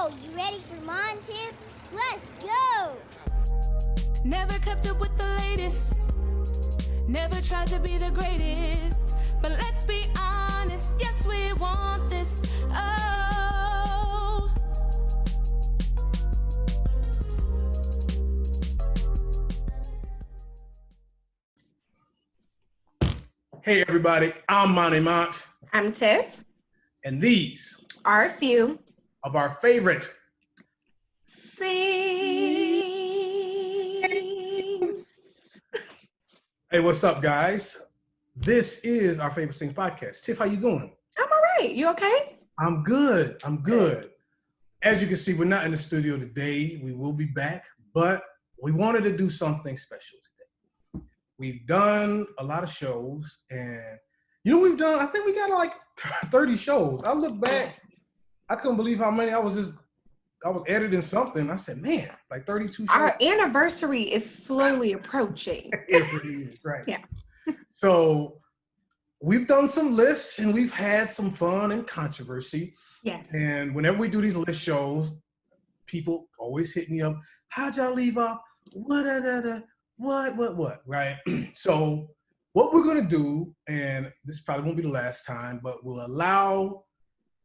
So, you ready for Monty? Let's go! Never kept up with the latest. Never tried to be the greatest. But let's be honest, yes, we want this. Oh. Hey everybody, I'm Monty. I'm Tiff. And these are a few of our favorite things. Hey, what's up, guys? This is our Favorite Things podcast. Tiff, how you doing? I'm all right. You okay? I'm good. As you can see, we're not in the studio today. We will be back, but we wanted to do something special today. We've done a lot of shows, and we've done, I think we got like 30 shows. I look back, I couldn't believe how many I was editing something. I said, man, like 32 shows. Our anniversary is slowly approaching. It really is, right. Yeah. So we've done some lists, and we've had some fun and controversy. Yes. And whenever we do these list shows, people always hit me up, how'd y'all leave off? What, right? So what we're gonna do, and this probably won't be the last time, but we'll allow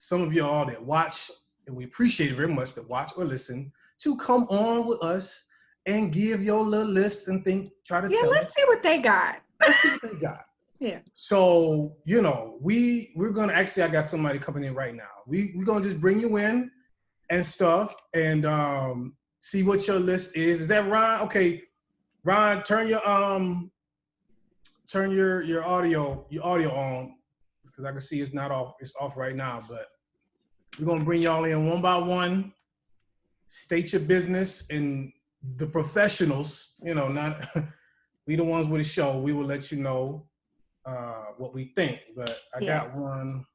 some of y'all that watch, and we appreciate it very much, that watch or listen, to come on with us and give your little list and try to tell us. Let's see what they got. Let's see what they got. Yeah. So, we're gonna, actually, I got somebody coming in right now. We're gonna just bring you in and stuff and see what your list is. Is that Ron? Okay, Ron, turn your audio on, because I can see it's not off. It's off right now, but we're gonna bring y'all in one by one. State your business, and the professionals, not we the ones with the show. We will let you know what we think. But I got one.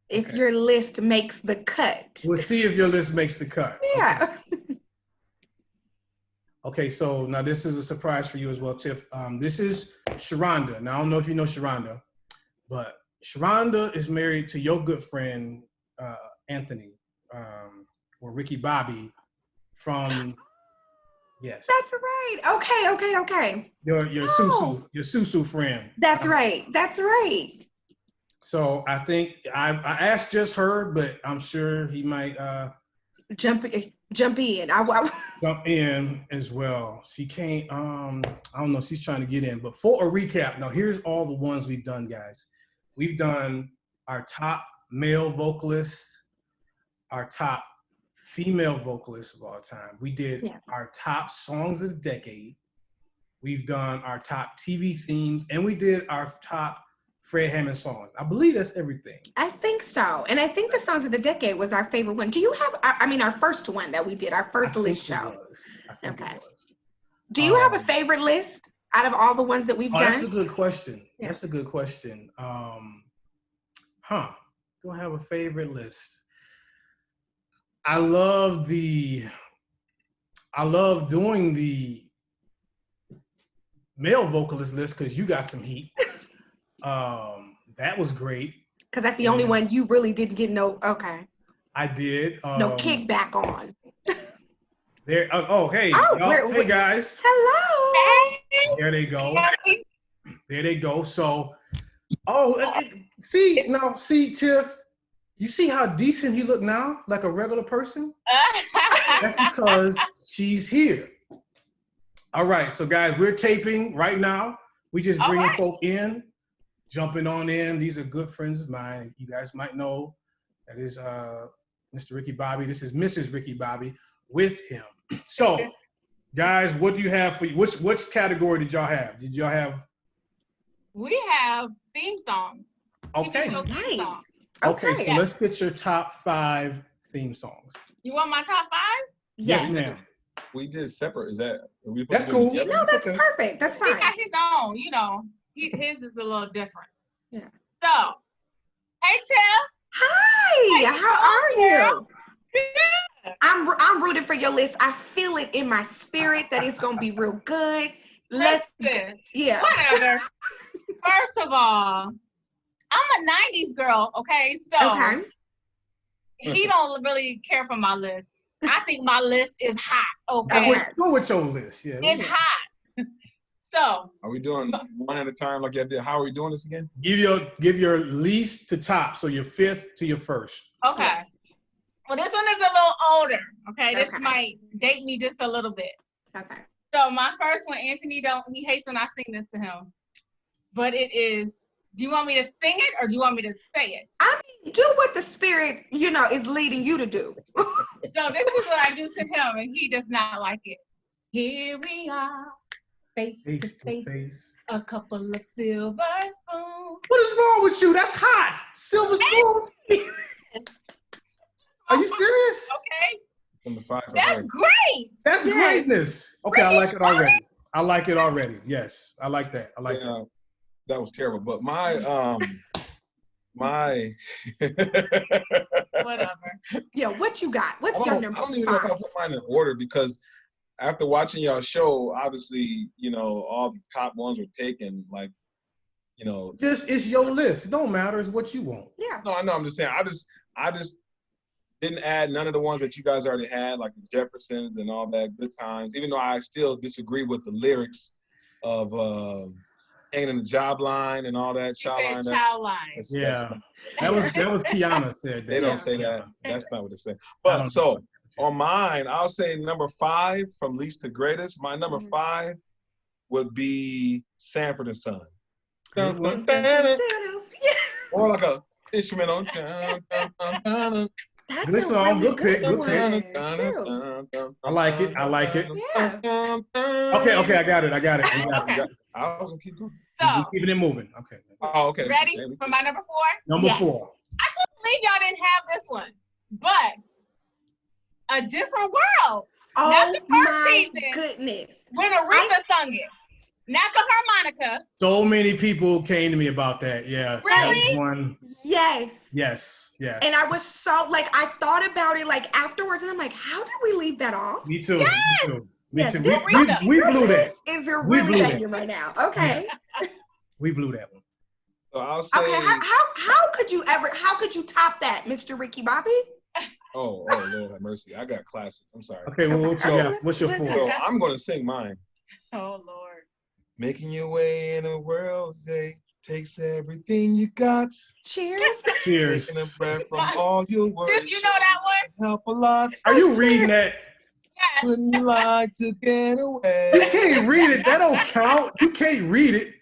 If your list makes the cut. We'll see if your list makes the cut. Yeah. Okay, so now this is a surprise for you as well, Tiff. This is Sharonda. Now, I don't know if you know Sharonda, but Sharonda is married to your good friend, Anthony, or Ricky Bobby from, yes. That's right. Okay. Your Susu friend. That's right. So I think I asked just her, but I'm sure he might jump in. Jump in as well. She can't, I don't know, she's trying to get in. But for a recap, now here's all the ones we've done, guys. We've done our top male vocalists, our top female vocalists of all time. We did our top songs of the decade. We've done our top TV themes, and we did our top Fred Hammond songs. I believe that's everything. I think so. And I think the songs of the decade was our favorite one. Do you have, our first one that we did, our first list show? Okay. Do you have a favorite list out of all the ones that we've done? That's a good question. Yeah. That's a good question. Do I have a favorite list? I love doing the male vocalist list because you got some heat. That was great. Because that's the only one you really didn't get okay. I did. No kickback on. There. Hey. Hey, guys. Hello. Hey. There they go. There they go. So, see, Tiff, you see how decent he look now? Like a regular person? That's because she's here. All right. So, guys, we're taping right now. We just bringing folk in. Jumping on in. These are good friends of mine. You guys might know that is Mr. Ricky Bobby. This is Mrs. Ricky Bobby with him. So, guys, what do you have for you? Which category did y'all have? Did y'all have? We have theme songs. Okay. Theme songs. Okay, so let's get your top 5 theme songs. You want my top 5? Yes, ma'am. We did separate. Is that? That's cool. No, that's perfect. That's fine. He got his own, his is a little different. Yeah. So, hey, Tiff. Hi. How are you? Good. I'm rooting for your list. I feel it in my spirit that it's gonna be real good. Listen. Yeah. Whatever. First of all, I'm a 90s girl. Okay, so he don't really care for my list. I think my list is hot. Okay, Go with your list. Yeah, it's hot. So are we doing one at a time like I did? How are we doing this again? give your least to top, so your fifth to your first. okay. Well, this one is a little older. Okay, this might date me just a little bit. Okay. So my first one, Anthony he hates when I sing this to him. But it is, do you want me to sing it or do you want me to say it? I mean, do what the spirit, is leading you to do. So this is what I do to him and he does not like it. Here we are, face to face, a couple of silver spoons. What is wrong with you? That's hot. Silver spoons. Are you serious? Okay. Number 5. That's great. That's greatness. Okay, I like it already. I like it already. Yes, I like that. I like that. That was terrible. But my Whatever. Yeah, what you got? What's your number 5? I don't even know if I put mine in order because after watching y'all show, obviously, all the top ones were taken. Like, Just it's your list. It don't matter. It's what you want. Yeah. No, I know. I'm just saying. I just didn't add none of the ones that you guys already had, like the Jeffersons and all that. Good times. Even though I still disagree with the lyrics of hanging in the job line and all that. Child line. That was Kiana said that. They don't say that. That's not what they say. But so on mine, I'll say number 5 from least to greatest. My number 5 would be Sanford and Son. Or like a instrumental. Good song, good pick, good pick. I like it. Yeah. Okay, I got it. Okay. I was gonna keep going. So Keeping it moving. Okay. Oh, okay. Ready for my number 4? Number 4. I couldn't believe y'all didn't have this one, but A Different World. Oh, not the first my season. Goodness. When Aretha sung it, not the harmonica. So many people came to me about that. Yeah. Really? That was one. Yes. Yes. And I was so I thought about it afterwards, and I'm like, how did we leave that off? Me too. Yes. Me too. Me Yes, too. this We blew that. Is there We really blew that. banging right now? Okay. We blew that one. So I'll say. Okay. How could you top that, Mr. Ricky Bobby? Oh, Lord have mercy. I got classic. I'm sorry. Okay, well, what's your 4? So I'm gonna sing mine. Oh Lord. Making your way in a world today takes everything you got. Cheers. Cheers. Taking a breath from all your words. Tiff, you know that one? Help a lot. Are you reading that? Yes. Wouldn't like to get away. You can't read it. That don't count. You can't read it.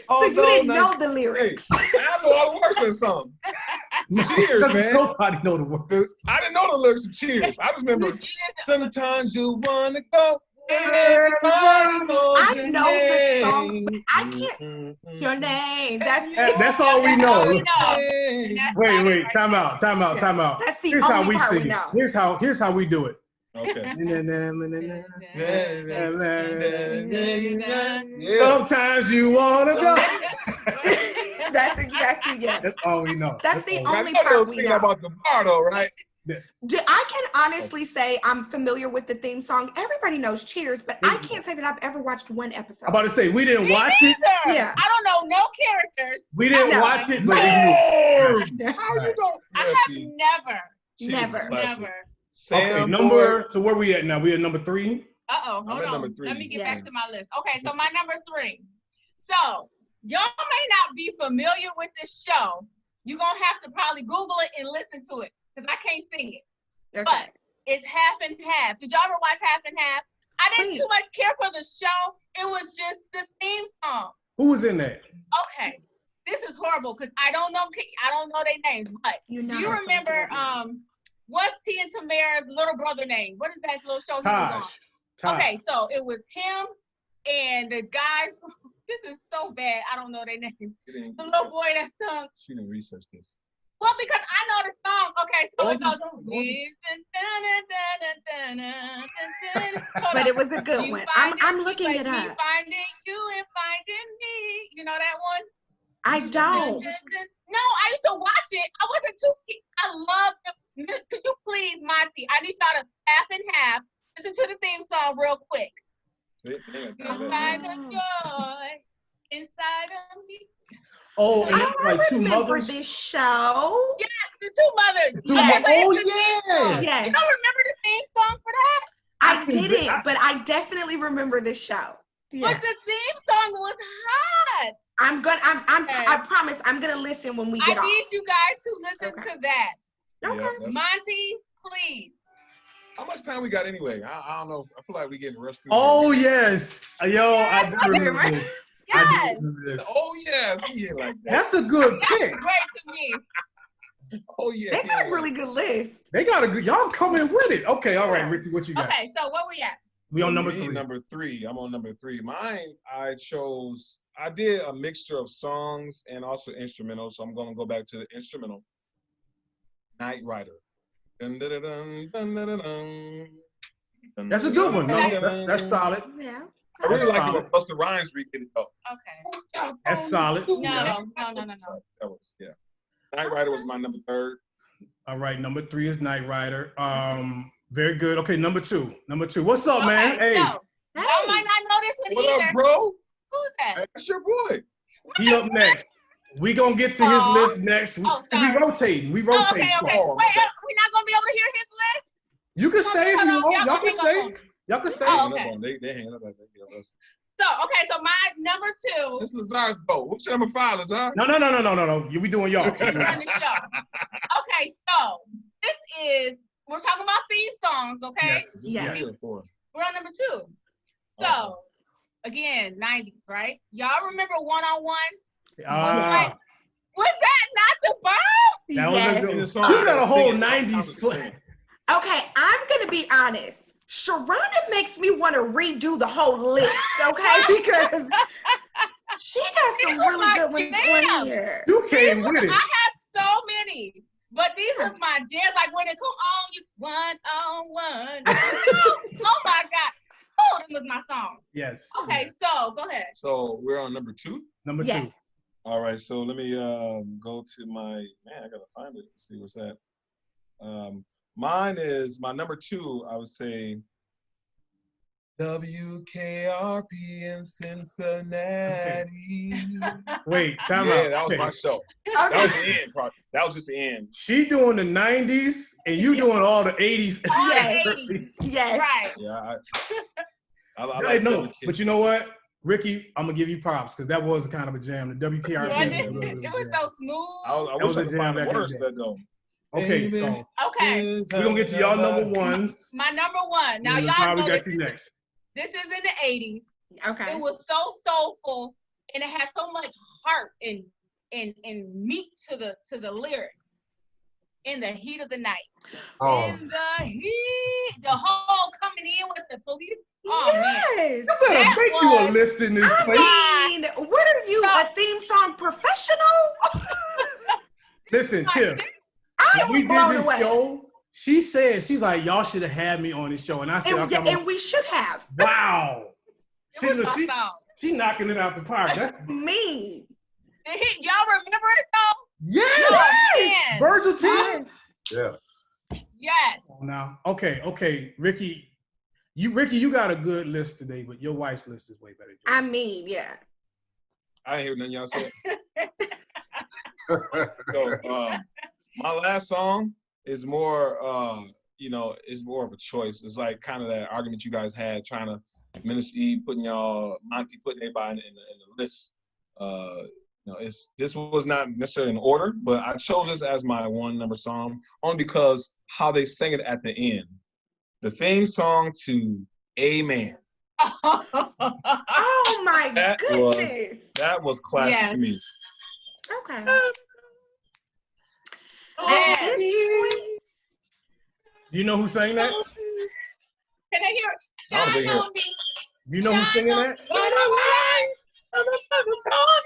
So you didn't know the lyrics. Hey, I know all the words of the song. Cheers, man. Nobody know the words. I didn't know the lyrics of Cheers. I just remember sometimes you wanna go. I know the song, but I can't. Your name. That's all we know. Wait. That's Time out. That's the Here's how only we part we sing it. know. Here's how we do it. Okay. Sometimes you wanna go. That's exactly That's all we know. That's the I only know part they'll we sing know. about the bar though, right? I can honestly say I'm familiar with the theme song. Everybody knows Cheers, but I can't say that I've ever watched one episode. I'm about to say we didn't watch it. Yeah. I don't know no characters. We didn't No. watch it, but we knew. How you don't? I have never. Okay, so where we at now? We at number 3. Hold I'm at on. number 3. Let me get back to my list. Okay, so my number 3. So y'all may not be familiar with this show. You're gonna have to probably Google it and listen to it because I can't sing it. Okay. But it's Half and Half. Did y'all ever watch Half and Half? I didn't too much care for the show. It was just the theme song. Who was in that? Okay, this is horrible because I don't know their names. But do you remember what's T and Tamara's little brother name? What is that little show he was on? Okay, so it was him and the guy from, this is so bad, I don't know their names. The little boy that sung. She didn't research this. Well, because I know the song. Okay, so it goes. But it was a good one. I'm looking it up. Finding you and finding me. You know that one? I don't. No, I used to watch it. I wasn't too. I love it. Could you please, Monty? I need y'all to half and half. Listen to the theme song real quick. You find the joy inside of me. Oh, and it's like two remember mothers. this show. Yes, the two mothers. Yes. Oh, yeah. Yes. You don't remember the theme song for that? I didn't, but I definitely remember this show. Yeah. But the theme song was hot. I promise I'm gonna listen when we get off. I need you guys to listen to that. Okay. Yeah, Monty, please. How much time we got anyway? I don't know. I feel like we're getting rushed through. Oh, yes. Yo, Yes, I do remember this. Yes. I do remember this. Oh, yes. Yeah, like that. That's a good pick. That's great to me. Oh, yeah. They got a really good list. They got a good, y'all coming with it. Okay, all right, Ricky, what you got? Okay, so what we at? We on number Me, 3. Number 3. I'm on number 3. Mine, I did a mixture of songs and also instrumental, so I'm going to go back to the instrumental. Night Rider. Dun, dun, dun, dun, dun, dun, dun, dun. That's a good one. No, that's solid. Yeah. I really like it when Busta Rhymes redid it though. Okay. That's solid. No. That was, yeah. Night Rider was my number 3. All right, number 3 is Night Rider. Very good. Okay, number 2. What's up, man? Hey. So, y'all might not know this one What either. up, bro? Who's that? That's your boy. He up next. We gonna get to his list next. We rotating. We rotating. Okay. Wait, we're not gonna be able to hear his list? You can stay if you want. Y'all can stay. Y'all can stay. Oh, okay. They hang up like that. So my number 2. This is Lazar's boat. What's your number 5, Lazar? No. We doing y'all. We're on the show. Okay, so we're talking about theme songs, okay? Yes. We're on number 2. So, again, 90s, right? Y'all remember One on One? Was that not the bomb? That was a good song. You got a whole 90s play. Okay, I'm gonna be honest. Sharonda makes me want to redo the whole list, okay? Because she got some really good ones on here. You came with it. I have so many, but these was my jams. Like when it come on, you one on one. Oh my God. Oh, them was my songs. Yes. Okay, so go ahead. So we're on number 2? Number 2. All right, so let me go to I gotta find it. Let's see what's that. Mine is my number 2, I would say WKRP in Cincinnati. Wait, time out. Yeah, that was my show. That was the end part. That was just the end. She doing the 90s and you doing all the 80s. Yes. Right. Yeah. I like but you know what? Ricky, I'm gonna give you props because that was kind of a jam. The WKRP. It was so smooth. I wish I could find the words that though. Okay, so we're gonna get to y'all number 1. My number 1. Now y'all know this is in the 80s. Okay. It was so soulful and it has so much heart and meat to the lyrics. In the heat of the night. Oh. In the heat. The whole coming in with the police. Oh yes. man. You better make you a list in this place. I mean, what are you, a theme song professional? Listen, Tiff. When we did this show, she's like, y'all should have had me on this show. And I said, and we should have. Wow. She knocking it out the park. That's me. Y'all remember it though? Yes. Virgil T. Yes. Yes. Now, okay, Ricky. You got a good list today, but your wife's list is way better. I mean, yeah. I ain't hear nothing y'all said. So, my last song is more, is more of a choice. It's like kind of that argument you guys had trying to Minister E putting Monty putting everybody in the list. This was not necessarily in order, but I chose this as my 1 number song only because how they sang it at the end. The theme song to Amen. Oh my goodness. That was classic to me. Okay. Do you know who sang that? Can I hear it? Shine on me. Do you know who's singing that?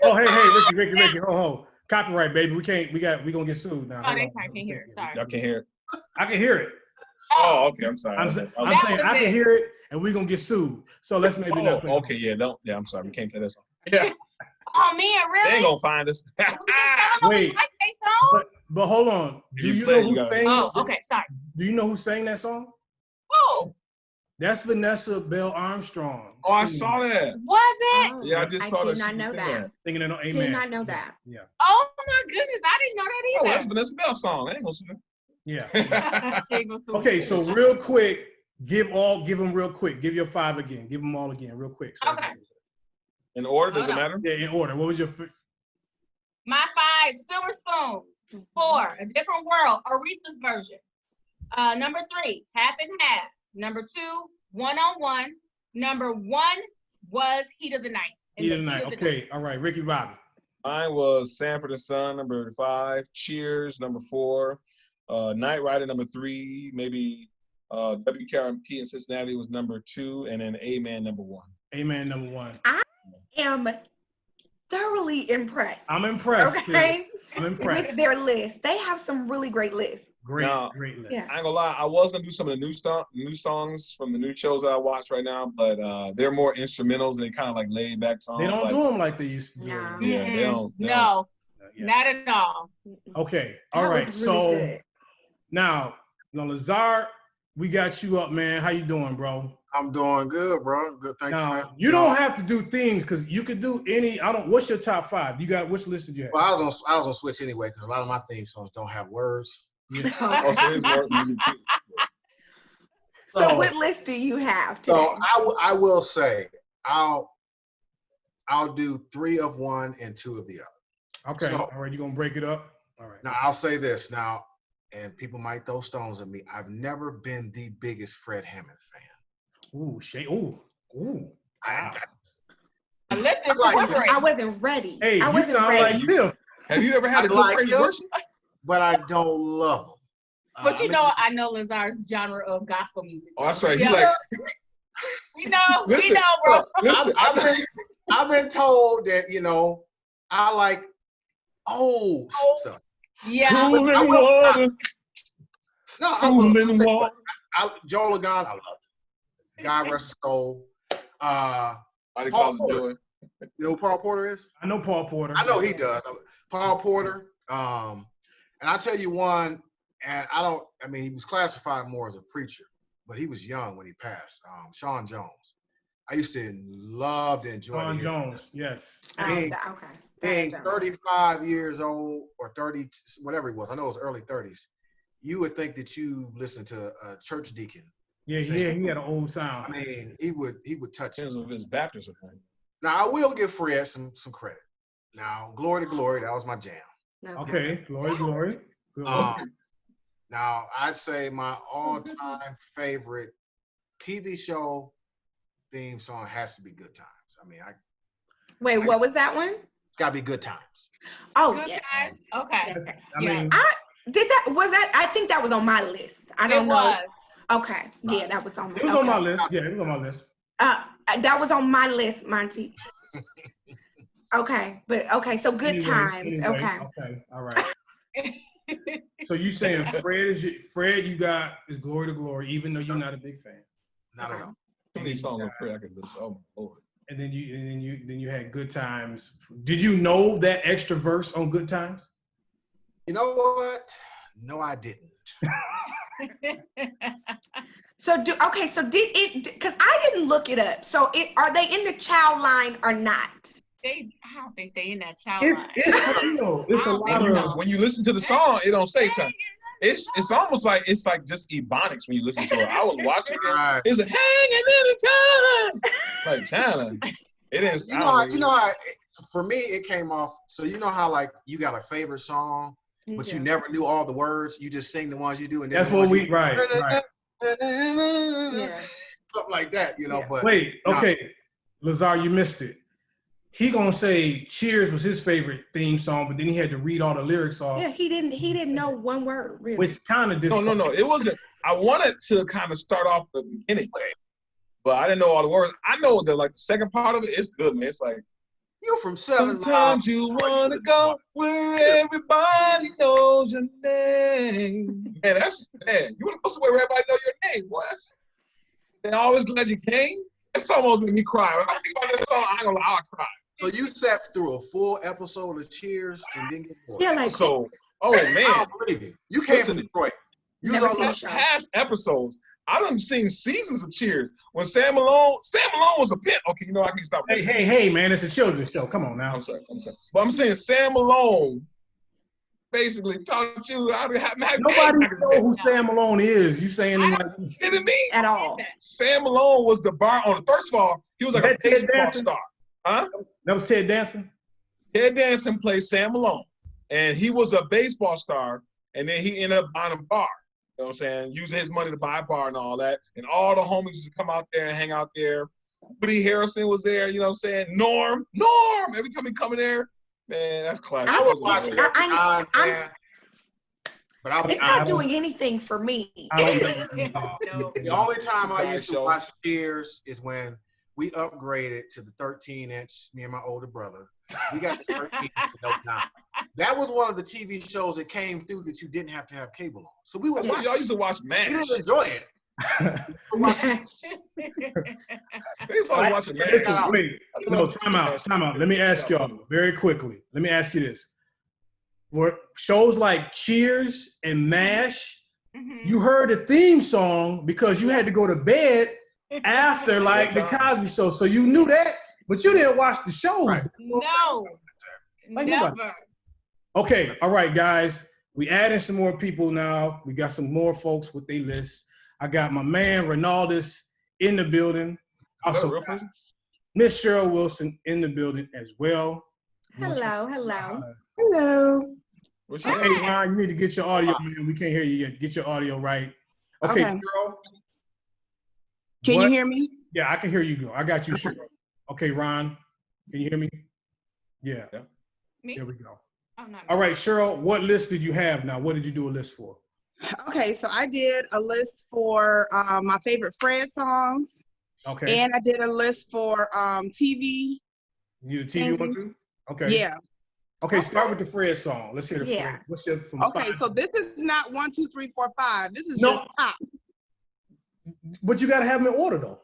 Oh, hey, Ricky, ho. Copyright, baby. We gonna get sued now. Oh, they can't hear it. Sorry. Y'all can't hear it. I can hear it. Oh, okay. I'm sorry. I'm saying I can hear it, and we're gonna get sued. So let's maybe not. Okay, yeah, I'm sorry. We can't play that song. Yeah. Oh man, really? They ain't gonna find us. Wait. But hold on. Do you know who sang? Oh, okay. Sorry. Do you know who sang that song? Oh. That's Vanessa Bell Armstrong. Oh, I saw that. Was it? Oh, Yeah, I just saw that. I did not know that. Thinking it on Amen. Did not know that. Yeah. Oh my goodness, I didn't know that Oh, either. that's Vanessa Bell song. I ain't gonna see that. Yeah. She ain't gonna sue Okay, me. so real quick, give them real quick. Give your 5 again. Give them all again, real quick. So Okay. In order, does it matter? Yeah, in order. What was your? My 5, Silver Spoons. 4, A Different World, Aretha's version. Number 3, Half and Half. Number 2, One on One. Number 1 was Heat of the Night. Heat of the Night. Okay, all right, Ricky Bobby. Mine was Sanford and Son, number 5. Cheers, number 4. Night Rider, number 3. Maybe WKRP in Cincinnati was number 2, and then Amen, number 1. Amen, number 1. I am thoroughly impressed. I'm impressed. Okay. I'm impressed With their list. They have some really great lists. Great list. Yeah. I ain't gonna lie, I was gonna do some of the new songs from the new shows that I watch right now, but they're more instrumentals and they kind of like laid back songs. They don't do them like they used to do. No. Yeah, they don't. No, not at all. Okay, all That right. was really good. now Lazard, we got you up, man. How you doing, bro? I'm doing good, bro. Good, thank you. Now, you don't have to do themes because you could do any. What's your top 5? You got which list did you have? Well, I was gonna switch anyway because a lot of my theme songs don't have words. Oh, so it's more music too. So what list do you have today? So I will say I'll do 3 of one and 2 of the other. Okay, So- all right. You gonna break it up? All right. Now I'll say this now, and people might throw stones at me. I've never been the biggest Fred Hammond fan. Ooh, Shay. Ooh. I I wasn't ready. Hey, I you wasn't sound ready. like Tiff. Have you ever had a good crazy him, version? but I don't love him. But I know Lazar's genre of gospel music. Oh, that's right. Yeah. He like. We know, Listen, bro. Listen, I've been told that I like old stuff. Yeah. Cool in water. No, Cool in water. Joel Lagan, I love it. God rest his soul. Body Paul calls Porter. joy. You know who Paul Porter is? I know Paul Porter. I know he does. Paul Porter. And I'll tell you one, and he was classified more as a preacher, but he was young when he passed. Sean Jones. I used to love to enjoy Sean Jones, yes. Being Okay. 35 years old or 30, whatever he was, I know it was early 30s, you would think that you listened to a church deacon. Yeah, he had an old sound. I mean, he would touch Depends you. if it's Baptist or not. Now, I will give Fred some credit. Now, Glory to Glory, that was my jam. Okay, glory. Good one. Now, I'd say my all-time favorite TV show theme song has to be Good Times. I mean, Wait, what was that one? it's got to be Good Times. Oh, Good yes. times. Okay. Yes. I mean, I think that was on my list. I don't It know. was. Okay. Yeah, that was on my it was on my list. Yeah, it was on my list. That was on my list, Monty. Okay, so Good Times. Anyway, Okay. all right. So you saying Fred you got is Glory to Glory, even though you're not a big fan. Not at all. How many songs on Fred I could listen? Oh my Lord. And then you had Good Times. Did you know that extra verse on Good Times? You know what? No, I didn't. So did it? Because I didn't look it up. So are they in the child line or not? I don't think they in that child It's line. it's a lot of When you listen to the song, it don't say time. It's almost like it's like just ebonics when you listen to it. I was watching it. Right. It's a hanging in the time. Like China. It is. You know how for me it came off. So you know how like you got a favorite song, but you never knew all the words. You just sing the ones you do, and then that's what we right. Yeah. Something like that, you know. Yeah. But Wait, okay, Lazar, you missed it. He gonna say Cheers was his favorite theme song, but then he had to read all the lyrics off. Yeah, he didn't know one word really. Which kind of No. It wasn't. I wanted to kind of start off the beginning, but I didn't know all the words. I know that like the second part of it is good, man. It's like you from 7 Mile. sometimes you wanna go where everybody knows your name. Man, you wanna go somewhere where everybody know your name, boy. They're always glad you came. It's almost made me cry. When I think about this song, I ain't gonna lie, I'll cry. So you sat through a full episode of Cheers and didn't get bored. Yeah, like So, oh I man, don't believe you. You came Listen, from Detroit. You was Never on seen the it. past episodes, I done seen seasons of Cheers. When Sam Malone was a pimp. Okay, you know I can stop. Hey, man, it's a children's show. Come on now. I'm sorry. But I'm saying Sam Malone basically taught you how to have. Nobody knows who Sam Malone is. You saying him like you kidding me? At all. Sam Malone was the bar owner. First of all, he was like a baseball star. Huh? That was Ted Danson? Ted Danson played Sam Malone. And he was a baseball star. And then he ended up buying a bar. You know what I'm saying? Using his money to buy a bar and all that. And all the homies used to come out there and hang out there. Woody Harrelson was there, you know what I'm saying? Norm. Every time he come in there, man, that's classic. I was watching but it's not doing anything for me. The only time I used to watch Cheers is when we upgraded to the 13-inch, me and my older brother. We got the 13-inch no time. That was one of the TV shows that came through that you didn't have to have cable on. So we would watch. Y'all used to watch MASH. You didn't enjoy it. They started watching MASH. No, time out. Let me ask y'all very quickly. Let me ask you this. Were shows like Cheers and MASH, you heard the theme song because you had to go to bed after like the Cosby Show. So you knew that, but you didn't watch the shows. Right. No, never. Okay, all right, guys. We adding some more people now. We got some more folks with their lists. I got my man Ronaldus in the building. Also, Miss Cheryl Wilson in the building as well. Hello. Hey, Ron, you need to get your audio, man. We can't hear you yet. Get your audio right. Okay. Cheryl. Can you hear me? Yeah, I can hear you. I got you, Cheryl. Okay, Ron, can you hear me? Yeah. Me? There we go. I'm not. All right, Cheryl, what list did you have now? What did you do a list for? Okay, so I did a list for my favorite Fred songs. Okay. And I did a list for TV. You did a TV one too? Okay. Yeah. Okay, start with the Fred song. Let's hear the Fred. What's your from Okay, so this is not 1, 2, 3, 4, 5. This is just top. But you gotta have them in order though.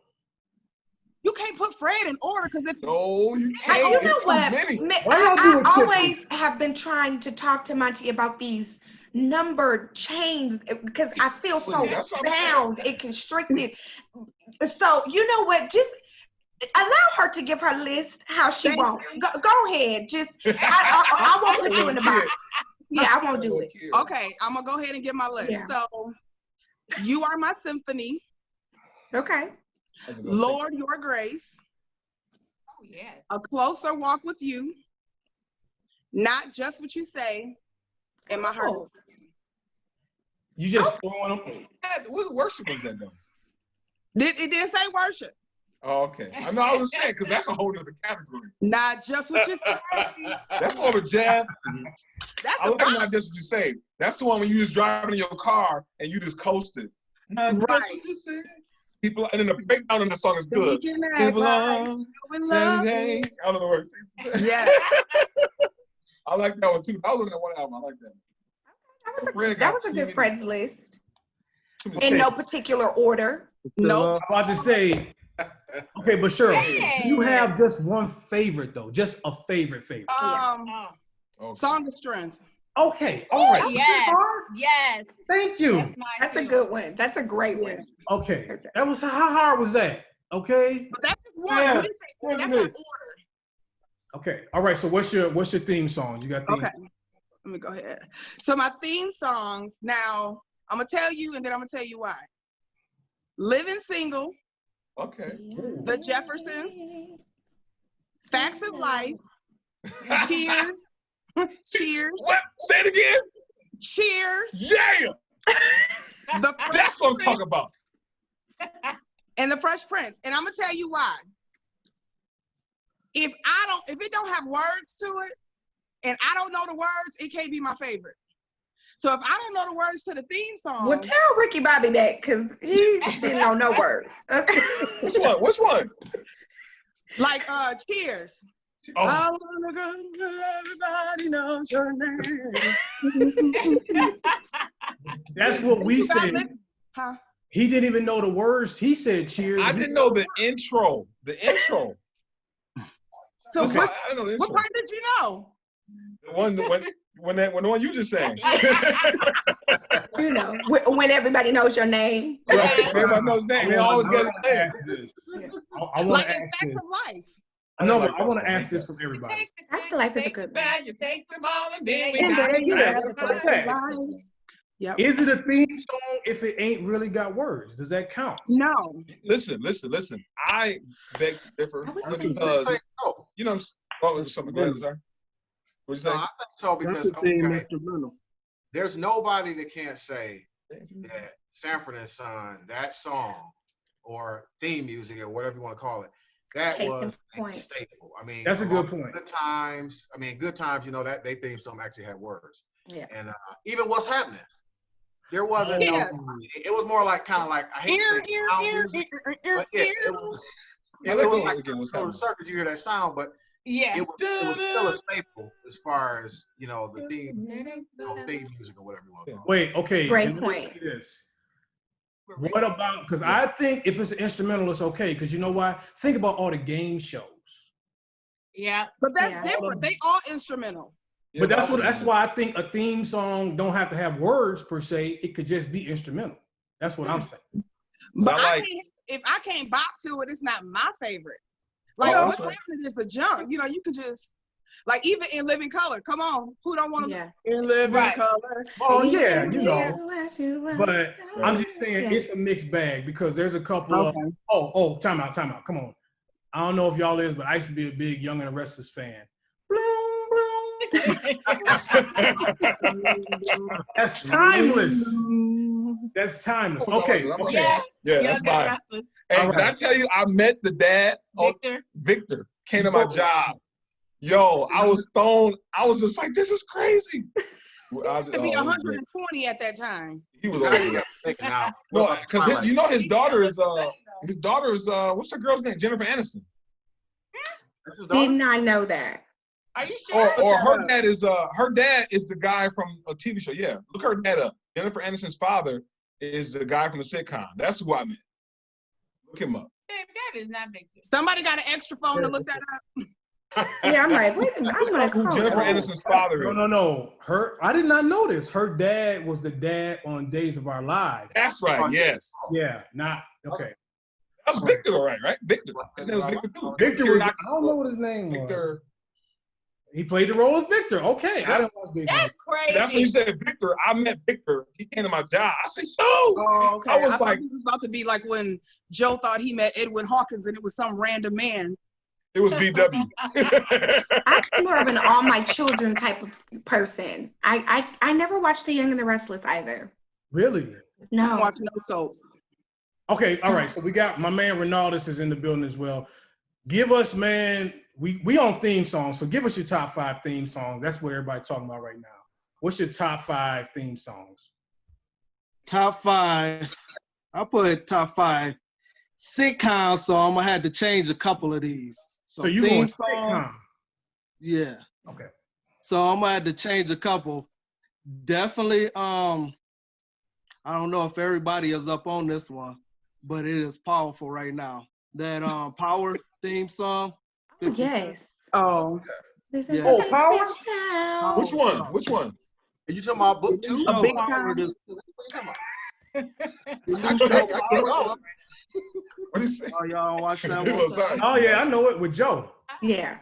You can't put Fred in order because if you can't. You know what? I always have been trying to talk to Monty about these numbered chains because I feel so bound and constricted. So you know what? Just allow her to give her list how she wants. Go ahead. Just I won't put you in the box. Yeah, I won't do it. Okay, I'm gonna go ahead and get my list. Yeah. So, You Are My Symphony. Okay. Lord, Your Grace. Oh yes. A Closer Walk with You. Not Just What You Say. And My Heart. You just throwing them. What worship was that though? It didn't say worship. Oh, okay. I know I was saying because that's a whole other category. Not Just What You Say. That's more of a jab. That's Not Just What You Say. That's the one when you was driving in your car and you just coasted. Not Just What You Say. People, and then the breakdown in the song is good. People I don't know the words. Yeah. I like that one too. That was on that one album. I like that. That was a good Fred's list. In no particular order. Nope. I'm about to say, okay, but Cheryl, you have just one favorite though, just a favorite. Song of Strength. Okay, all right. Yes. Thank you. That's a good one. That's a great one. Okay, that was how hard was that? Okay. But that's just one. You didn't say that's not order. Okay, all right. So what's your theme song? You got theme. Okay, let me go ahead. So my theme songs. Now I'm gonna tell you, and then I'm gonna tell you why. Living Single. Okay. The Jeffersons. Facts of Life. Cheers. Cheers. What? Say it again. Cheers. Yeah. That's what I'm talking about. And The Fresh Prince. And I'm gonna tell you why. If it don't have words to it, and I don't know the words, it can't be my favorite. So if I don't know the words to the theme song, well, tell Ricky Bobby that because he didn't know no words. Which one? Like Cheers. Oh. I wanna go to everybody knows your name. That's what we said. Huh? He didn't even know the words. He said cheers. I didn't know the intro. So I know the intro. what part did you know? The one When the one you just sang. You know, when everybody knows your name. Right. Everybody knows his name. They always get his name. I want to ask this. Of life. No, but I want to ask this from everybody. That's life is a good one. You take them all and then Yep. Is it a theme song if it ain't really got words? Does that count? No. Listen. I beg to differ because you know. Oh, something. Go ahead, sir. What'd you say? I think so because there's nobody that can't say that Sanford and Son, that song or theme music or whatever you want to call it, that was a staple. I mean, that's a good point. Good Times. You know that they theme song actually had words. Yeah. And even What's Happening. There wasn't no. It was more like kind of like I hate to say music, but it was like circus. You hear that sound, but it was still a staple as far as you know the theme music or whatever you want to call it. Wait, okay. Great point. What about? Because I think if it's an instrumental, it's okay. Because you know why? Think about all the game shows. Yeah, but that's different. They all instrumental. But that's why I think a theme song don't have to have words per se. It could just be instrumental. That's what I'm saying. But if I can't bop to it, it's not my favorite. Like What's Happening is the jump. You know, you could just like even in Living Color. Come on, who don't want to in Living Color? Oh yeah, you know. But I'm just saying it's a mixed bag because there's a couple of time out. Come on. I don't know if y'all is, but I used to be a big Young and the Restless fan. That's timeless. That's timeless. Okay. Yes. Yeah, that's fine. Hey, did I tell you I met the dad? Victor came to my job. Yo, I was stoned. I was just like, this is crazy. To be 120 at that time. He was over there. No, because you know his daughter is what's her girl's name? Jennifer Aniston. Did not know that. Are you sure? Or her dad is the guy from a TV show. Yeah, look her dad up. Jennifer Aniston's father is the guy from the sitcom. That's who I met. Look him up. That is not Victor. Somebody got an extra phone to look that up. Yeah, I'm like, wait a minute. I'm like, who Jennifer Aniston's father is. No. I did not know this. Her dad was the dad on Days of Our Lives. That's right. Yes. Yeah. Okay. That was Victor, all right? Victor. His name was Victor too. Victor was. I don't know what his name was. He played the role of Victor. Okay. I didn't watch That's crazy. That's when you said Victor. I met Victor. He came to my job. I said, yo. Oh, okay. I was like, it was about to be like when Joe thought he met Edwin Hawkins and it was some random man. It was BW. I'm more of an all my children type of person. I never watched The Young and the Restless either. Really? No. I'm watching no soaps. Okay, all right. So we got my man Ronaldus is in the building as well. Give us, man, we on theme songs, so give us your top 5 theme songs. That's what everybody's talking about right now. What's your top 5 theme songs? Top 5. I put top 5 sitcom, so I'm gonna have to change a couple of these. So you theme want song, sitcom? Yeah. Okay. So I'm gonna have to change a couple. Definitely. I don't know if everybody is up on this one, but it is powerful right now. That Power theme song. Oh, yes. Oh. Yeah. Oh, Power. Which one? Which one? Are you talking about book 2? A big Power. What do you say? Oh, y'all don't watch that one? Oh yeah, I know it with Joe. Yeah.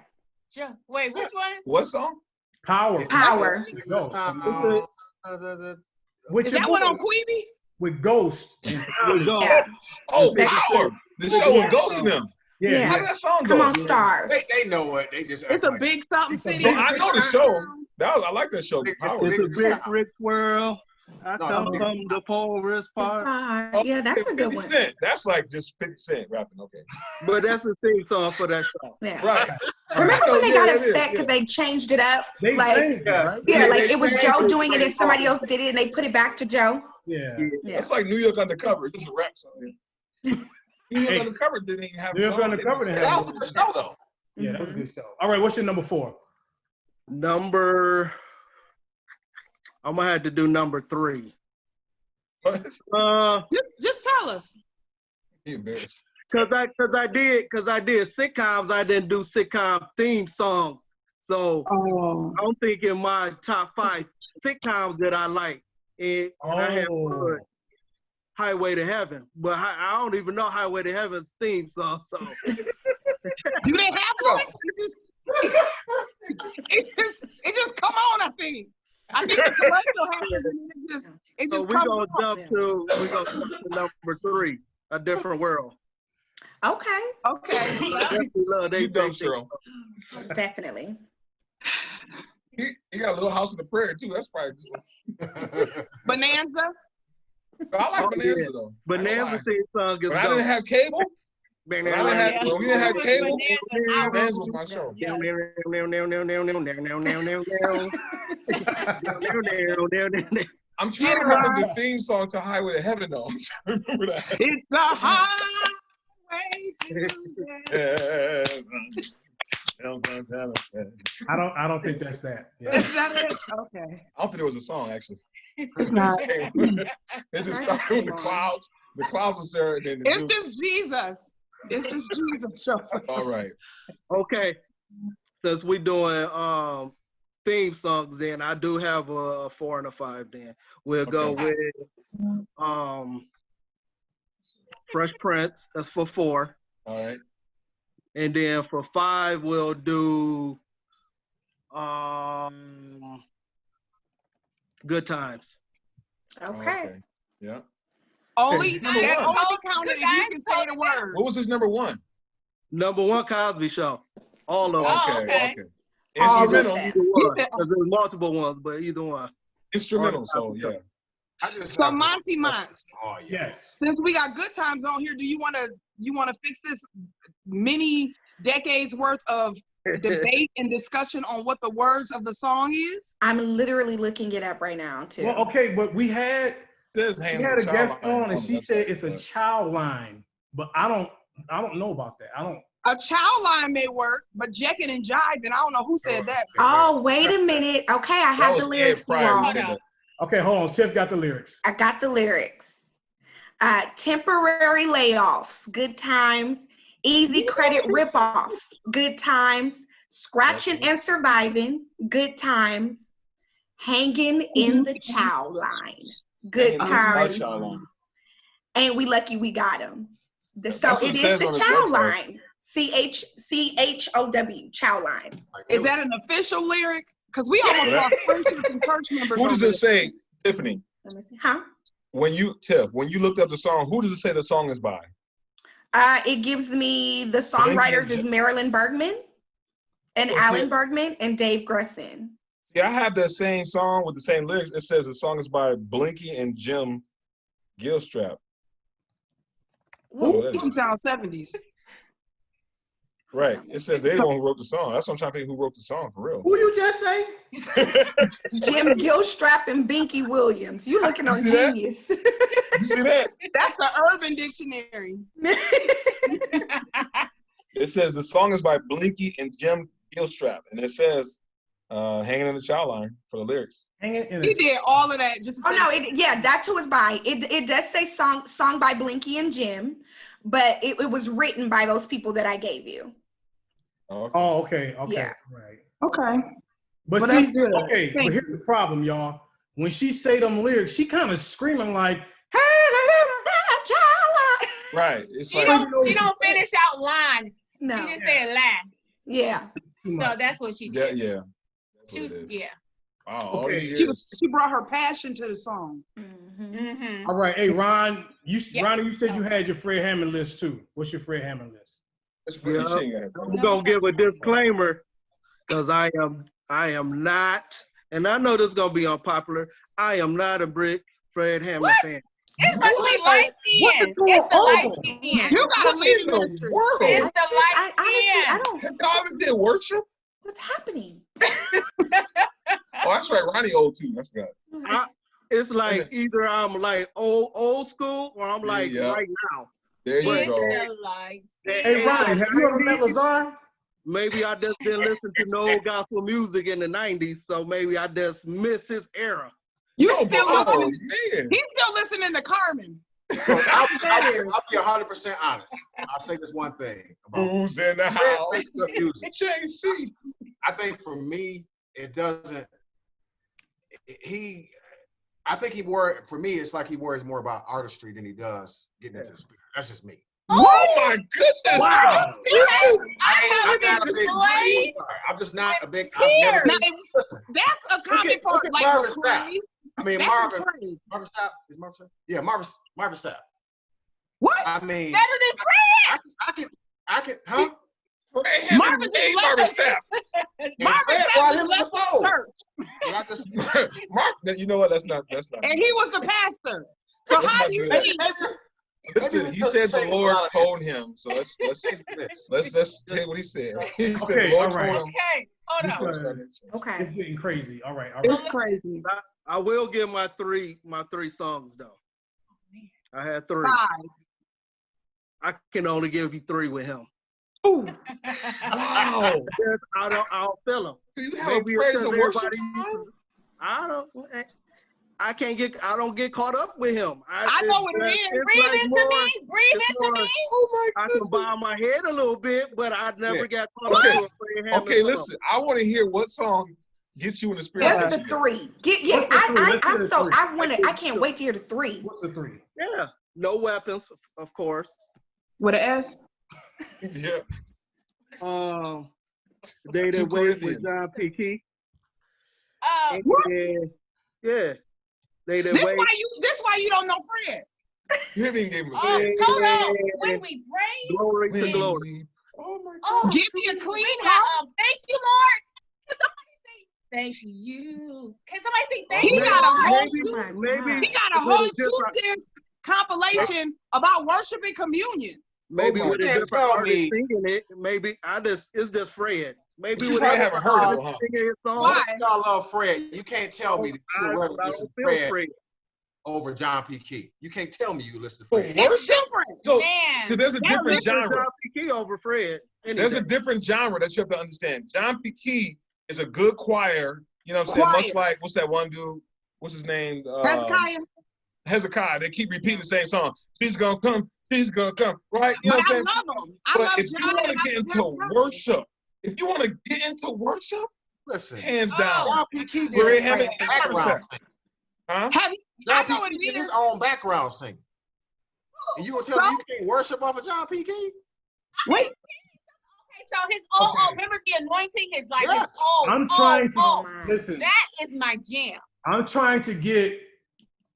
Joe. Wait, which one? What song? Power. Power. Is that one on Queeby? With Ghost. Yeah. Oh, Power. The show with Ghost in them. Yeah. How did that song go? Come on, Stars. They know it. They just. It's a big something city. Bro, I know the show. I like that show. Power. It's a big rich world. I come from the poorest part. Yeah, that's a good one. Cent. That's like just 50 Cent rapping, okay. But that's the theme song for that show. Yeah. Right. Remember when they got upset because they changed it up? They changed it, right? Yeah, like it was Joe doing it and somebody else did it and they put it back to Joe. Yeah. That's like New York Undercover. It's just a rap song. New York Undercover didn't even have a song. New York Undercover didn't have a song. That was a good show, though. Yeah, that was a good show. All right, what's your number 4? I'm gonna have to do number 3. Just tell us. He embarrassed. Cause I did sitcoms. I didn't do sitcom theme songs. So I'm thinking my top 5 sitcoms that I like. And I have put Highway to Heaven, but I don't even know Highway to Heaven's theme song. So do they have one? It just come on. I think the commercial happens and it just comes on. We're gonna jump to number 3, A Different World. Okay. You dumb, Cheryl. Definitely. He got a Little House on the Prairie too. That's probably good. Bonanza. I like Bonanza though. Bonanza theme song is. When I didn't have cable. When we didn't have cable, Bonanza was my show. I'm trying to remember the theme song to Highway to Heaven though. I'm trying to remember that. It's a highway to I don't think that's that. Yeah. Is that it? Okay. I don't think there was a song actually. It's not. It just started with the clouds. The clouds were there. It's just Jesus. It's just Jesus show. All right. Okay. Since we doing theme songs, then I do have a 4 and a 5. Then we'll go with Fresh Prince. That's for 4. All right. And then for 5, we'll do Good Times. Okay. Yeah. Only counted if you can say the word. What was his number 1? Number 1, Cosby Show. All of them. Okay. Instrumental. Either one. There's multiple ones, but either one. Instrumental. So yeah. So Monty Monts. Oh yes. Since we got Good Times on here, do you want to fix this many decades worth of debate and discussion on what the words of the song is? I'm literally looking it up right now too. Well, okay, but we had a guest on, and she said it's a child line, but I don't know about that. A child line may work, but Jackin' and Jive, and I don't know who said that. Oh, wait a minute. Okay, I have the lyrics. Okay, hold on. Tiff got the lyrics. I got the lyrics. Temporary layoffs, good times. Easy credit ripoffs, good times. Scratching and surviving, good times. Hanging in the child line, good times. Ain't we lucky we got him? So it is the child line. CHOW, child line. Is that an official lyric? Because we almost lost friendships and church members. Who does it say, Tiffany? Huh? When you looked up the song, who does it say the song is by? It gives me the songwriters is Marilyn Bergman and Alan Bergman and Dave Grussin. See, I have that same song with the same lyrics. It says the song is by Blinky and Jim Gilstrap. Blinky sounds 70s. Right. It says they're the one who wrote the song. That's what I'm trying to think who wrote the song for real. Who you just say? Jim Gilstrap and Binky Williams. You looking on Genius. You see that? That's the Urban Dictionary. It says the song is by Blinky and Jim Gilstrap. And it says hanging in the child line for the lyrics. He did all of that just to that's who it's by. It does say song by Blinky and Jim, but it was written by those people that I gave you. Okay. Yeah. Right. Okay. But well, see, okay, but here's the problem, y'all. When she say them lyrics, she kind of screaming like, hey, right. It's she don't finish out line. No. She just said line. Yeah. So that's what she did. Yeah. She was, Oh, okay. She brought her passion to the song. All right. Hey, Ron, Ronnie, you said you had your Fred Hammond list too. What's your Fred Hammond list? I'm gonna give a disclaimer because I am not, and I know this is gonna be unpopular. I am not a big Fred Hammond fan. It must be light skin. It's the light skin. You gotta leave the world. It's the light skin. God did worship. What's happening? Oh, that's right. Ronnie old too. I forgot. It's like either I'm like old school or I'm like right now. There you go. Hey, Ronnie, have you ever met Lazar? Maybe I just didn't listen to no gospel music in the 90s, so maybe I just miss his era. He's still listening to Carmen. I'll be 100% honest. I'll say this one thing. Who's in the house? Music. JC. I think for me, it doesn't. I think for me, it's like he worries more about artistry than he does getting into the spirit. That's just me. Oh my goodness! Wow. I'm just not a big. That's a comment for like Marvin Sapp. I mean, Marvin Sapp is Marvin Sapp. Yeah, Marvin Sapp. What? I mean, better than Fred. I can, huh? Marvin Sapp. Marvin Sapp was left the church. You know what? That's not. And he was the pastor. So how do you think? Listen, he said the Lord told him. So let's take what he said. He said the Lord told him. Okay, hold on. Okay. It's getting crazy. All right. It's crazy. I will give my three songs though. I had 3. 5. I can only give you 3 with him. Ooh. Wow. I don't feel him. So you have a praise and worship time? I don't get caught up with him. I know what it is. Breathe into me. Breathe into me. Oh my goodness. I can bow my head a little bit, but I never got caught up with Fred Hammond. Okay, listen. I want to hear what song gets you in the spirit. What's the 3? I can't wait to hear the 3. What's the 3? Yeah. No Weapons, of course. With an S? Yeah. Day That Wait with John P. Key. Yeah. Day That Wait. This why you don't know Fred. You haven't even gave him a hold on. When we pray. Glory to glory. Oh my God. Give me a clean heart. Thank you, Lord. Can somebody say thank you? Can somebody say thank you? He got a whole 2-disc compilation about worship and communion. Maybe with a different artist singing it. Maybe it's just Fred. Maybe you probably haven't heard of him. Why? Y'all love Fred. You can't tell me that you rather listen to Fred over John P. Key. You can't tell me you listen to Fred. It's different. So there's a different genre. John P. Key over Fred. There's a different genre that you have to understand. John P. Key is a good choir. You know what I'm saying? Much like, what's that one dude? What's his name? Hezekiah. They keep repeating the same song. He's gonna come. He's gonna come. Right? You know what I'm saying? But if you want to get into worship, listen, hands down. John P. Key did Fred his Hammond background singing. Huh? John P. Key did his own background singing. And you gonna tell me you can't worship off of John P. Key? Wait. So his remember the anointing is like his listen. That is my jam. I'm trying to get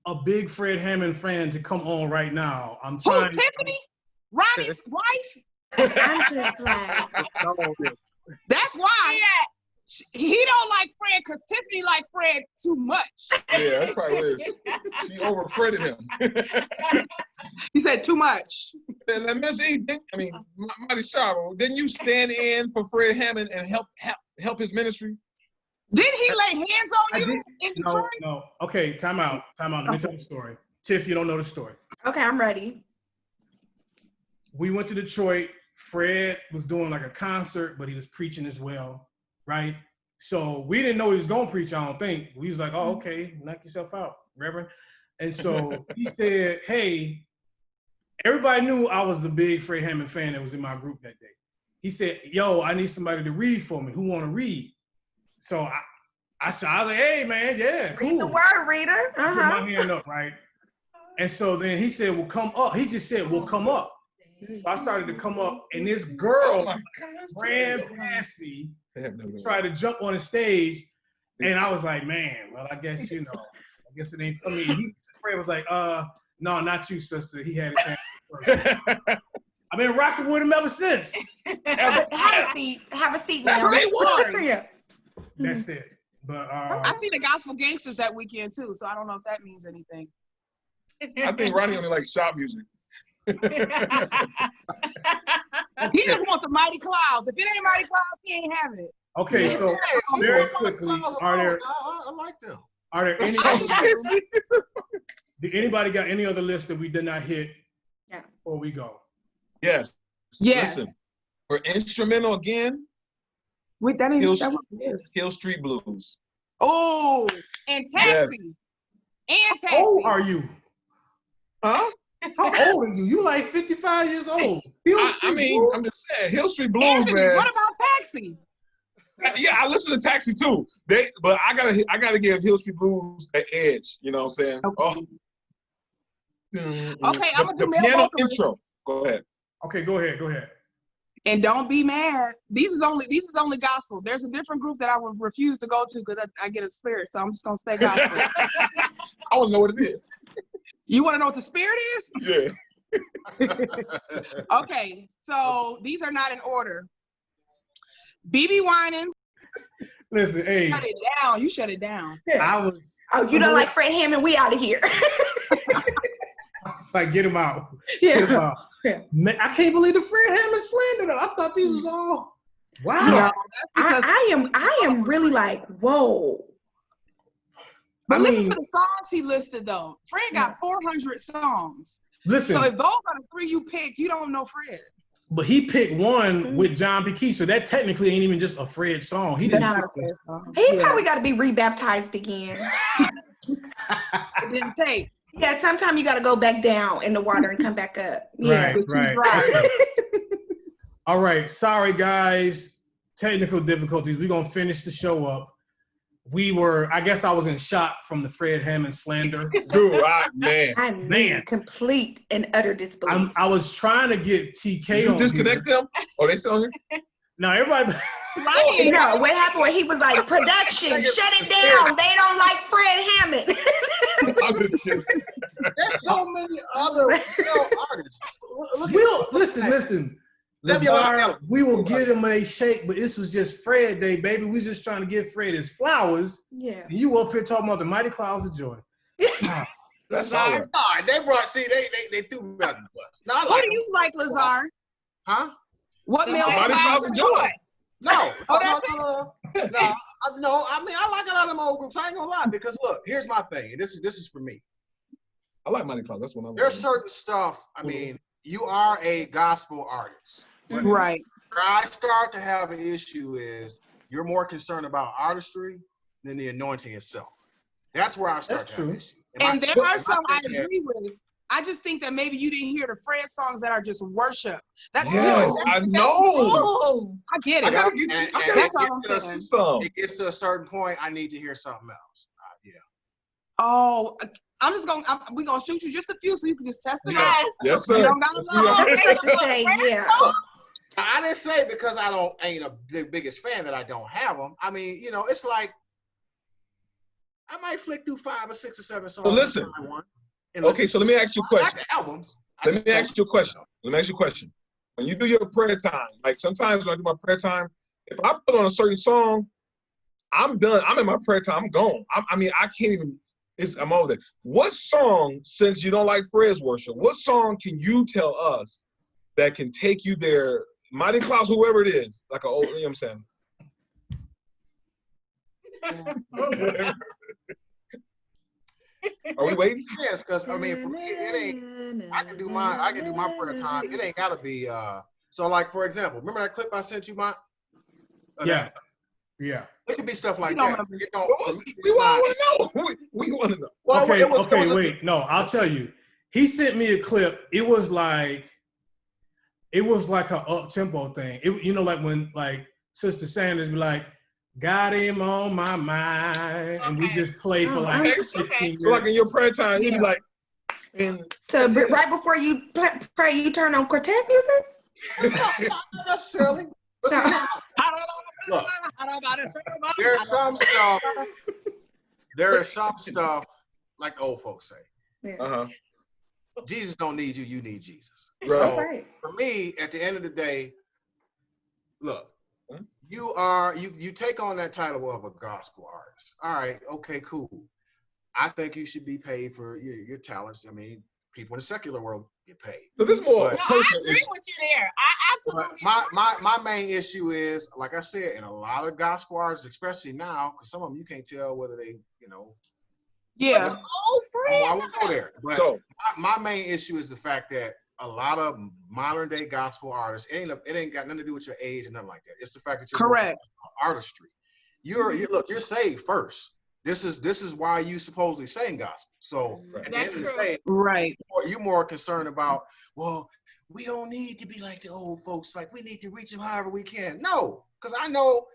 a big Fred Hammond fan to come on right now. I'm trying. Who, Tiffany? Ronnie's wife? I'm just like, that's why he don't like Fred because Tiffany like Fred too much. Yeah, that's probably what it is. She over-Freded him. He said too much. And Miss E, Monty Sharp, didn't you stand in for Fred Hammond and help his ministry? Did he lay hands on you in Detroit? No. Okay, time out. Let me tell you the story. Tiff, you don't know the story. Okay, I'm ready. We went to Detroit. Fred was doing like a concert, but he was preaching as well, right? So we didn't know he was going to preach, I don't think. We was like, oh, okay, knock yourself out, Reverend. And so he said, hey, everybody knew I was the big Fred Hammond fan that was in my group that day. He said, yo, I need somebody to read for me. Who want to read? So I was like, hey, man, yeah, cool. Read the word, reader. Put my hand up, right? And so then he said, well, come up. He just said, well, come up. So I started to come up, and this girl ran past me, tried to jump on the stage, and I was like, man, well, I guess it ain't for me. Fred was like, no, not you, sister. He had his hand up. I've been rocking with him ever since. Have a seat. That's day one. That's it. But I see the Gospel Gangsters that weekend too, so I don't know if that means anything. I think Ronnie only likes shop music. He just wants the Mighty Clouds. If it ain't Mighty Clouds, he ain't having it. Okay, so very quickly, I like them. Are there any? Did anybody got any other list that we did not hit? Yeah. Before we go. Yes. Yes. Listen, for instrumental again. Wait, that ain't that what it is. Hill Street Blues. Oh, and Taxi. Yes. And Taxi. How old are you? Huh? How old are you? You like 55 years old. I'm just saying, Hill Street Blues, Anthony, man. what about Taxi? Yeah, I listen to Taxi too. But I gotta give Hill Street Blues an edge. You know what I'm saying? Okay. Oh. Okay, I'm gonna do the piano vocals. intro. Go ahead. Okay, go ahead. And don't be mad. These is only gospel. There's a different group that I would refuse to go to because I get a spirit. So I'm just gonna stay gospel. I want to know what it is. You want to know what the spirit is? Yeah. Okay, so these are not in order. BB Winans. Listen, hey. Shut it down. You shut it down. Oh, you don't like Fred Hammond? We out of here. It's like, get him out. Yeah. Get him out. Yeah. Man, I can't believe the Fred Hammond slander though. I thought these was all wow. No, I am really like, whoa. But listen to the songs he listed though. Fred got 400 songs. Listen. So if those are the 3 you picked, you don't know Fred. But he picked one with John B. Key, so that technically ain't even just a Fred song. He didn't. He probably got to be rebaptized again. It didn't take. Yeah, sometimes you got to go back down in the water and come back up. Yeah, right. All right, sorry guys, technical difficulties. We're gonna finish the show up. I guess I was in shock from the Fred Hammond slander. Dude, man. Complete and utter disbelief. I was trying to get TK Did you on disconnect here. them? Oh, they still here? No, everybody. No, what happened when he was like, production, shut it down. They don't like Fred Hammond. I'm just kidding. There's so many other artists. Listen. Lazar, we will give him a shake, but this was just Fred Day, baby. We just trying to give Fred his flowers. Yeah. And you up here talking about the mighty clouds of joy. That's all right. They threw me out the bus. Now, What do you like, Lazar? Huh? What mighty clouds of joy? No. Oh, that's it? No, I mean, I like a lot of them old groups. I ain't gonna lie, because look, here's my thing, and this is for me. I like Mighty Clouds. That's what I like. There's certain stuff, I mean, you are a gospel artist. Right. Where I start to have an issue is you're more concerned about artistry than the anointing itself. That's where I start to have an issue. And there are some I agree with. I just think that maybe you didn't hear the Fred songs that are just worship. That's I know. I get it. I gotta get you. That's all I'm saying. It gets to a certain point, I need to hear something else. Oh, we're gonna shoot you just a few so you can just test it out. Yes, sir. You don't gotta say, yeah. I didn't say because I ain't the biggest fan that I don't have them. I mean, you know, it's like I might flick through 5 or 6 or 7 songs. But listen. Okay, so let me ask you a question. Albums. Let me ask you a question. When you do your prayer time, like sometimes when I do my prayer time, if I put on a certain song, I'm done. I'm in my prayer time. I'm gone. I mean, I can't even. I'm over there. What song, since you don't like Fred's worship, what song can you tell us that can take you there? Mighty Clouds, whoever it is, like an old, you know what I'm saying? Are we waiting? Yes, because I mean, for me, it ain't. I can do my prayer time. It ain't gotta be. So, like for example, remember that clip I sent you, Monty? Yeah. It could be stuff like that. We want to know. We want to know. Well, wait. No, I'll tell you. He sent me a clip. It was like an up-tempo thing. Like when Sister Sanders be like, got him on my mind, and we just play for like 15 minutes. So like in your prayer time, you'd be like, so right before you pray, you turn on quartet music? Not necessarily. Look, there is some stuff like old folks say. Yeah. Jesus don't need you, you need Jesus. Right. So for me, at the end of the day, look, you take on that title of a gospel artist. All right, okay, cool. I think you should be paid for your talents. I mean, people in the secular world get paid. So this more I agree with you there. I absolutely my main issue is, like I said, in a lot of gospel artists, especially now, because some of them you can't tell whether they, Yeah. I won't go there. But my main issue is the fact that a lot of modern day gospel artists, it ain't got nothing to do with your age and nothing like that. It's the fact that you're correct artistry. You're saved first. This is why you supposedly sing gospel. So at the end of the day, right, you're more concerned about, well, we don't need to be like the old folks. Like we need to reach them however we can. No, because I know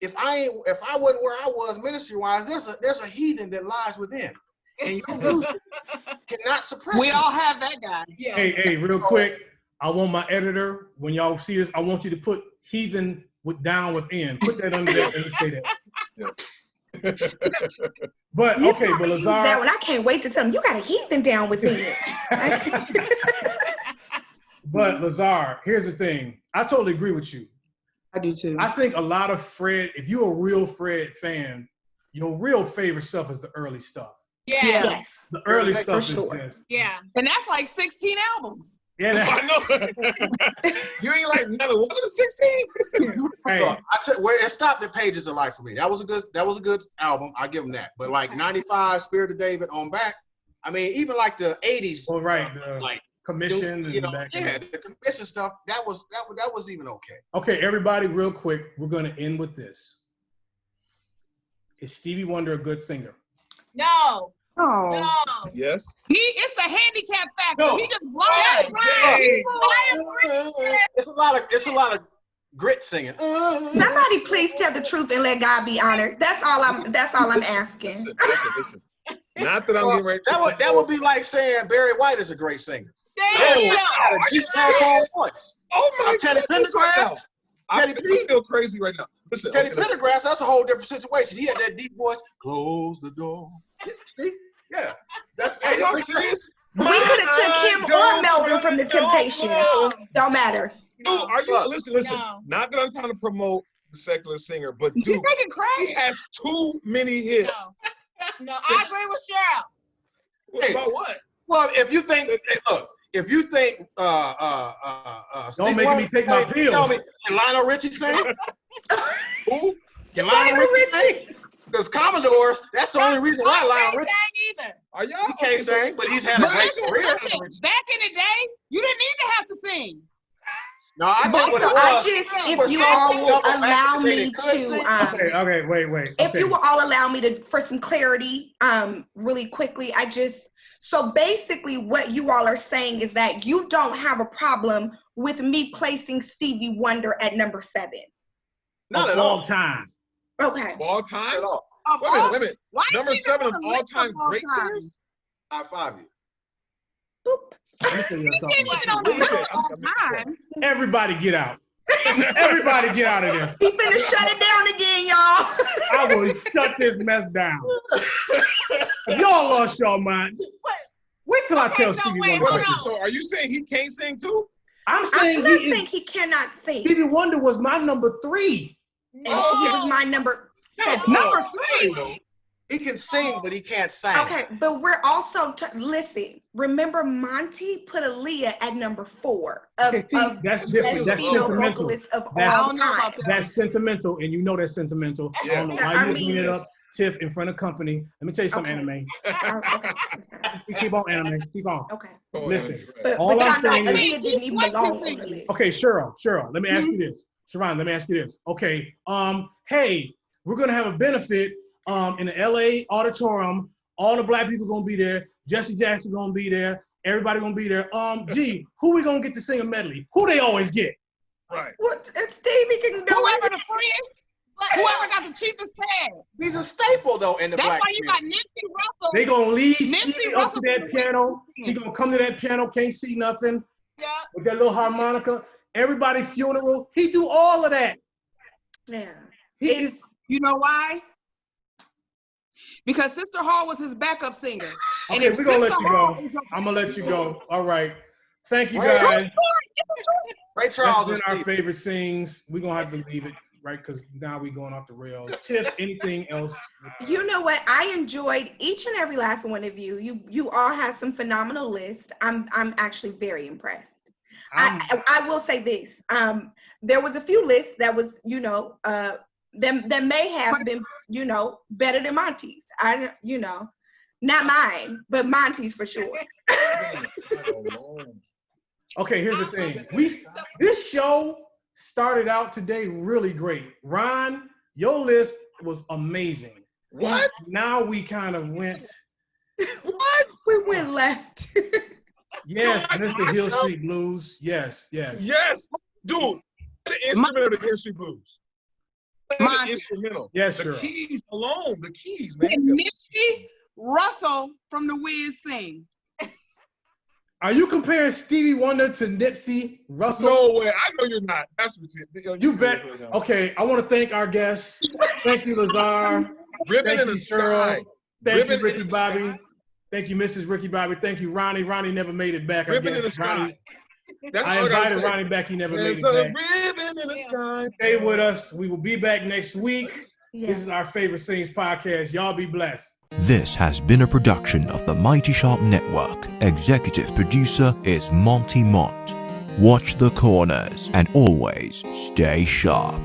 if I wasn't where I was ministry wise, there's a heathen that lies within, and your music cannot suppress. We all have that guy. Yeah. Hey, real quick, I want my editor, when y'all see this, I want you to put heathen down within. Put that under there and say that. Yeah. But okay, but Lazar, that one, I can't wait to tell him you got a heathen down within. But Lazar, here's the thing. I totally agree with you. I do too. I think a lot of Fred, if you're a real Fred fan, your real favorite stuff is the early stuff. Yeah. Yes. The early stuff sure. is just. Yeah. And that's like 16 albums. Yeah, I know. You ain't like none of one of the 16. Hey. I tell you, it stopped at Pages of Life for me. That was a good album. I give them that. But like 95, Spirit of David on back. I mean, even like the 80s. Well, right. Like commission, you know, and the commission stuff. That was even okay. Okay, everybody, real quick, we're gonna end with this. Is Stevie Wonder a good singer? No. Oh. No. Yes. It's the handicap factor. No. He just blind. Hey. It's a lot of grit singing. Somebody please tell the truth and let God be honored. That's all I'm asking. Listen. Not that I'm getting ready to that would be like saying Barry White is a great singer. Damn. Are you serious? Voice. Oh my Teddy goodness, right now. Pendergrass. I feel crazy right now. Listen, Teddy Pendergrass, that's a whole different situation. He had that deep voice. Close the door. See? Yeah. Are y'all serious? We could have took him or Melvin from the Temptation. Don't matter. Dude, are you listen? No. Not that I'm trying to promote the secular singer, but dude, She's taking credit. he has too many hits. No, I agree with Cheryl. Hey, about what? Well, if you think, Don't make me take my pills. Tell me, can Lionel Richie sing? Who? Can Lionel Richie sing? Because Commodores, that's the only reason why Lionel Richie either. Are y'all? he can't sing, but he's had a But great listen, career. back in the day, you didn't need to have to sing. No, I think what it was. If you all will allow me to, Okay, wait. If you will all allow me to, for some clarity, really quickly, so basically what you all are saying is that you don't have a problem with me placing Stevie Wonder at number 7. Not at all. Time. Okay. All time? At all. Wait a minute. Number 7 of all time great singers? High five you. Everybody get out. Everybody get out of there. He finna shut it down again, y'all. I will shut this mess down. If y'all lost your mind, wait till I tell Stevie Wonder. So are you saying he can't sing too? I'm saying he cannot sing. Stevie Wonder was my number 3. And he was my number 7. Number 3. He can sing, but he can't sing. Okay, but we're also listen. Remember, Monty put Aaliyah at number 4 that's different. That's sentimental. That's sentimental, and you know that's sentimental. Yeah. I don't know why you're bringing it up, Tiff, in front of company. Let me tell you something, anime. Okay. Keep on, anime. Keep on. Okay. Listen. But all I'm saying is, Aaliyah didn't even belong on the list. Okay, Cheryl. Let me ask you this. Sharon, let me ask you this. Okay. Hey, we're gonna have a benefit. In the LA auditorium, all the black people gonna be there. Jesse Jackson gonna be there. Everybody gonna be there. Who we gonna get to sing a medley? Who they always get? Right. What? If Stevie can do whoever the freest, whoever got the cheapest pad. He's a staple though in the black community. That's why you got Nipsey Russell. They gonna leave Nipsey up to that piano. He gonna come to that piano, can't see nothing. Yeah. With that little harmonica. Everybody's funeral. He do all of that. Yeah. You know why? Because Sister Hall was his backup singer. Okay, we're gonna let you go. I'm gonna let you go. All right. Thank you guys. Ray Charles That's is been our favorite sings. We're gonna have to leave it, right? Because now we're going off the rails. Tiff, anything else? You know what? I enjoyed each and every last one of you. You all have some phenomenal lists. I'm actually very impressed. I will say this. There was a few lists that was, that may have been, better than Monty's. Not mine, but Monty's for sure. Okay, here's the thing. This show started out today really great. Ron, your list was amazing. What? Now we kind of went. What? We went left. Yes, Mr. Hill Street Blues. Yes. Yes, dude. The instrument of the Hill Street Blues. Mine. Monty. Instrumental. Yes, the sure. keys alone, the keys, man. And Nipsey Russell from the Wiz sing. Are you comparing Stevie Wonder to Nipsey Russell? No way. I know you're not. That's ridiculous. You bet. Okay, I want to thank our guests. Thank you, Lazar. Ribbon in the sky. Thank you, Ricky Bobby. Thank you, Mrs. Ricky Bobby. Thank you, Ronnie. Ronnie never made it back. Ribbon in the sky. I invited Ronnie back. He never made it back. Ribbon in the sky. Stay with us. We will be back next week. This is our Favorite Scenes podcast. Y'all be blessed. This has been a production of the Mighty Sharp Network. Executive producer is Monty Mont. Watch the corners and always stay sharp.